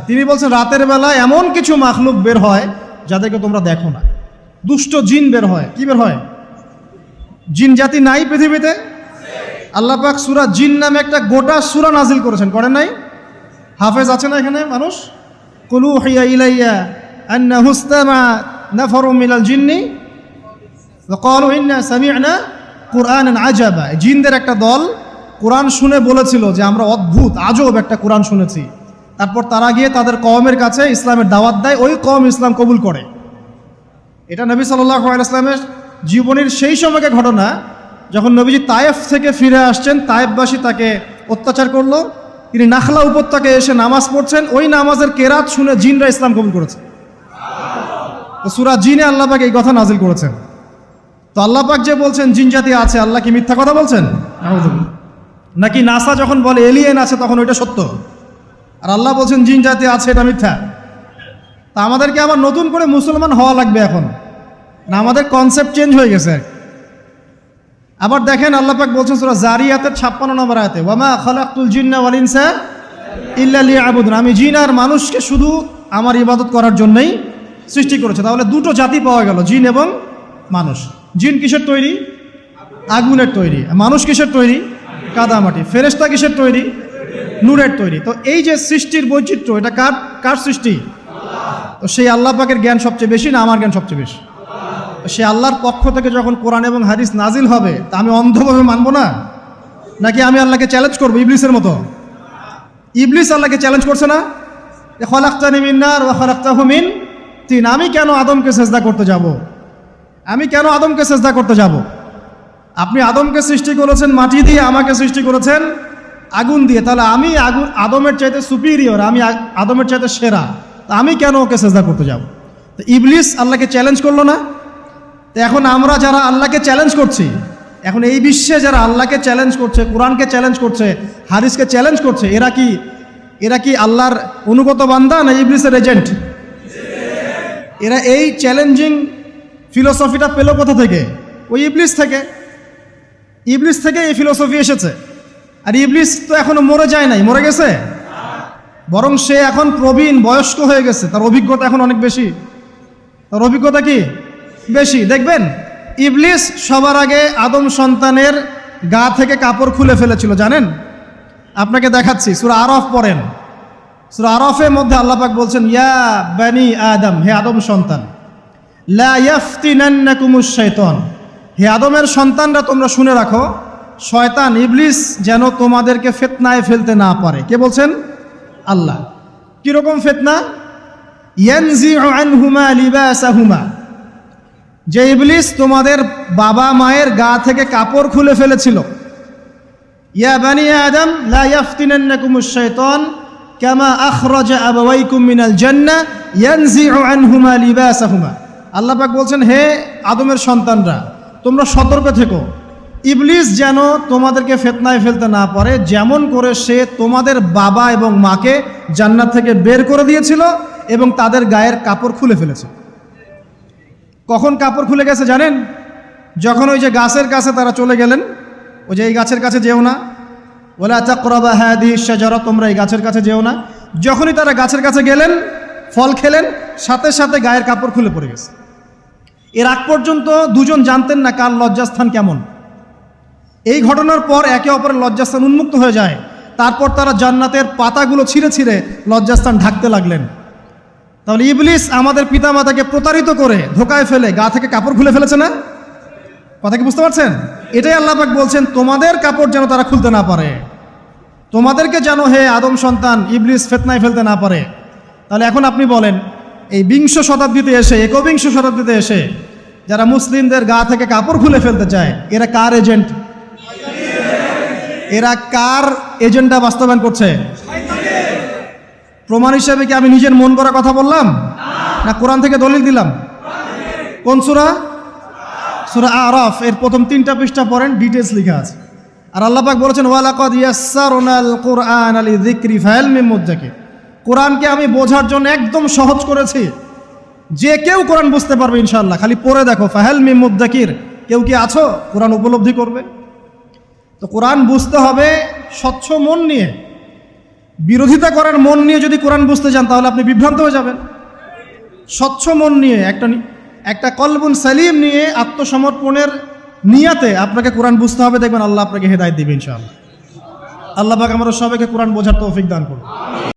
তিনি বলছেন রাতের বেলা এমন কিছু মাখলুক বের হয় যাদেরকে তোমরা দেখো না। দুষ্ট জিন বের হয়। কি বের হয়? জিন জাতি নাই পৃথিবীতে? আল্লাহ পাক সূরা জিন নামে একটা গোটা সূরা নাজিল করেছেন, করেন নাই? হাফেজ আছে না এখানে মানুষ? কুলু হিয়া ইলাইয়া আন্নাহু ইসতামা নাফারুম মিনাল জিন্নি ওয়া ক্বালু ইন্না সামি'না কুরআনান আজাবা। জিনদের একটা দল কোরআন শুনে বলেছিল যে আমরা অদ্ভুত আজব একটা কোরআন শুনেছি। তারপর তারা গিয়ে তাদের কওমের কাছে ইসলামের দাওয়াত দেয়, ওই কওম ইসলাম কবুল করে। এটা নবী সাল্লাল্লাহু আলাইহি ওয়াসাল্লামের জীবনের সেই সময়কার ঘটনা, যখন নবীজি তায়েফ থেকে ফিরে আসছেন। তায়েফবাসী তাকে অত্যাচার করলো, তিনি নাখলা উপত্যকায় এসে নামাজ পড়ছেন, ওই নামাজের কেরাত শুনে জিনরা ইসলাম কবুল করেছে। তো সূরা জিনে আল্লাহ পাক এই কথা নাজিল করেছেন। তো আল্লাহ পাক যে বলছেন জিন জাতি আছে, আল্লাহ কি মিথ্যা কথা বলছেন? নাকি নাসা যখন বলে এলিয়েন আছে তখন ওইটা সত্য, আর আল্লাহ বলছেন জিন জাতি আছে এটা মিথ্যা? তা আমাদেরকে আবার নতুন করে মুসলমান হওয়া লাগবে এখন, না আমাদের কনসেপ্ট চেঞ্জ হয়ে গেছে? আবার দেখেন আল্লাহ পাক বলছেন সূরা জারিয়াতের 56 নম্বর আয়াতে, ওয়ামা খালাকতুল জিন্না ওয়াল ইনসা ইল্লা লিয়াবুদুন। আমি জিন আর মানুষকে শুধু আমার ইবাদত করার জন্যই সৃষ্টি করেছে। তাহলে দুটো জাতি পাওয়া গেল, জিন এবং মানুষ। জিন কিসের তৈরি? আগুনের তৈরি। মানুষ কিসের তৈরি? কাদামাটি। ফেরেশতা কিসের তৈরি? নূরের তৈরি। তো এই যে সৃষ্টির বৈচিত্র্য, এটা কার সৃষ্টি? তো সেই আল্লাহ পাকের জ্ঞান সবচেয়ে বেশি না আমার জ্ঞান সবচেয়ে বেশি? সে আল্লাহর পক্ষ থেকে যখন কোরআন এবং হাদিস নাজিল হবে, তা আমি অন্ধভাবে মানবো না? নাকি আমি আল্লাহকে চ্যালেঞ্জ করবো ইবলিসের মতো? ইবলিস আল্লাহকে চ্যালেঞ্জ করছে না, খলাকতানি মিন নার ওয়া খলাকতাহু মিন তিন। আমি কেন আদমকে সেজদা করতে যাব? আমি কেন আদমকে সেজদা করতে যাব? আপনি আদমকে সৃষ্টি করেছেন মাটি দিয়ে, আমাকে সৃষ্টি করেছেন আগুন দিয়ে। তাহলে আমি আদমের চাইতে সুপিরিয়র, আমি আদমের চাইতে সেরা, তা আমি কেন ওকে সেজদা করতে যাব? তো ইবলিস আল্লাহকে চ্যালেঞ্জ করলো না? তো এখন আমরা যারা আল্লাহকে চ্যালেঞ্জ করছি, এখন এই বিশ্বে যারা আল্লাহকে চ্যালেঞ্জ করছে, কোরআনকে চ্যালেঞ্জ করছে, হাদিসকে চ্যালেঞ্জ করছে, এরা কি আল্লাহর অনুগত বান্দা না ইবলিসের এজেন্ট? এরা এই চ্যালেঞ্জিং ফিলোসফিটা পেল কোথা থেকে? ওই ইবলিস থেকে। ইবলিস থেকে এই ফিলোসফি এসেছে। আর ইবলিস তো এখনো মরে যায় নাই, মরে গেছে? বরং সে এখন প্রবীণ, বয়স্ক হয়ে গেছে, তার অভিজ্ঞতা এখন অনেক বেশি। তার অভিজ্ঞতা কি? বেশি। দেখবেন ইবলিস সবার আগে আদম সন্তানের গা থেকে কাপড় খুলে ফেলেছিল, জানেন? আপনাকে দেখাচ্ছি, সূরা আরাফ পড়েন। সূরা আরাফের মধ্যে আল্লাহ পাক বলছেন, ইয়া বানি আদম, হে আদম সন্তান, লা ইয়াফতিনান্নাকুমুশ শাইতান, হে আদমের সন্তানরা তোমরা শুনে রাখো, শয়তান ইবলিস যেন তোমাদেরকে ফিতনায় ফেলতে না পারে। কে বলছেন? আল্লাহ। কিরকম ফিতনা? ইয়ানজিউ আনহুমা লিবাসাহুমা, যে ইবলিস তোমাদের বাবা মায়ের গা থেকে কাপড় খুলে ফেলেছিল। ইয়া বানি আদম লা ইয়াফতিনান্নাকুমুশ শাইতান কামা আখরাজা আবাওয়াইকুম মিনাল জান্নাহ ইয়ানজিউ আনহুমা লিবাসাহুমা। আল্লাহ পাক বলছেন, হে আদমের সন্তানরা তোমরা সতর্ক থেকো, ইবলিস যেন তোমাদেরকে ফিতনায় ফেলতে না পারে, যেমন করে সে তোমাদের বাবা এবং মাকে জান্নাত থেকে বের করে দিয়েছিল এবং তাদের গায়ের কাপড় খুলে ফেলেছে। কখন কাপড় খুলে গেছে জানেন? যখন ওই যে গাছের কাছে তারা চলে গেলেন, ওই যে এই গাছের কাছে যেও না, ওয়ালা তাকরাবা হাদিহিশ শাজারা, তোমরা এই গাছের কাছে যেও না। যখনই তারা গাছের কাছে গেলেন, ফল খেলেন, সাথে সাথে গায়ের কাপড় খুলে পড়ে গেছে। এর আগ পর্যন্ত দুজন জানতেন না কার লজ্জাস্থান কেমন। এই ঘটনার পর একে অপরের লজ্জাস্থান উন্মুক্ত হয়ে যায়। তারপর তারা জান্নাতের পাতাগুলো ছিঁড়ে ছিঁড়ে লজ্জাস্থান ঢাকতে লাগলেন। তাহলে ইবলিস আমাদের পিতামাতাকে প্রতারিত করে ধোকায় ফেলে গা থেকে কাপড় খুলে ফেলেছে না? কথা কি বুঝতে পারছেন? এটাই আল্লাহ পাক বলছেন, তোমাদের কাপড় যেন তারা খুলতে না পারে, তোমাদেরকে যেন হে আদম সন্তান ইবলিস ফিতনায় ফেলতে না পারে। তাহলে এখন আপনি বলেন, এই বিংশ শতাব্দীতে এসে, একবিংশ শতাব্দীতে এসে যারা মুসলিমদের গা থেকে কাপড় খুলে ফেলতে চায়, এরা কার এজেন্ট? এরা কার এজেন্ডা বাস্তবায়ন করছে? প্রমাণ হিসেবে কি আমি নিজের মন করা কথা বললাম, না কোরআন থেকে দলিল দিলাম? কোন সূরা? সূরা আরাফ এর প্রথম 3টা পৃষ্ঠা পড়েন, ডিটেইলস লেখা আছে। আর আল্লাহ পাক বলেছেন, ওয়ালাকাদ ইয়াসসারনাল কুরআনা লিযিকরি ফাহাল মিন মুদ্দাকির, কোরআনকে আমি বোঝার জন্য একদম সহজ করেছি, যে কেউ কোরআন বুঝতে পারবে ইনশাআল্লাহ। খালি পড়ে দেখো, ফাহাল মিন মুদ্দাকির, কেউ কি আছো কোরআন উপলব্ধি করবে? তো কোরআন বুঝতে হবে স্বচ্ছ মন নিয়ে। বিরোধিতা করার মন নিয়ে যদি কোরআন বুঝতে যান তাহলে আপনি বিভ্রান্ত হয়ে যাবেন। স্বচ্ছ মন নিয়ে একটা কলবুন সালিম নিয়ে আত্মসমর্পণের নিয়াতে আপনাকে কোরআন বুঝতে হবে, দেখবেন আল্লাহ আপনাকে হেদায়েত দিবেন ইনশাআল্লাহ। আল্লাহ পাক আমরা সবাইকে কোরআন বোঝার তৌফিক দান করুন।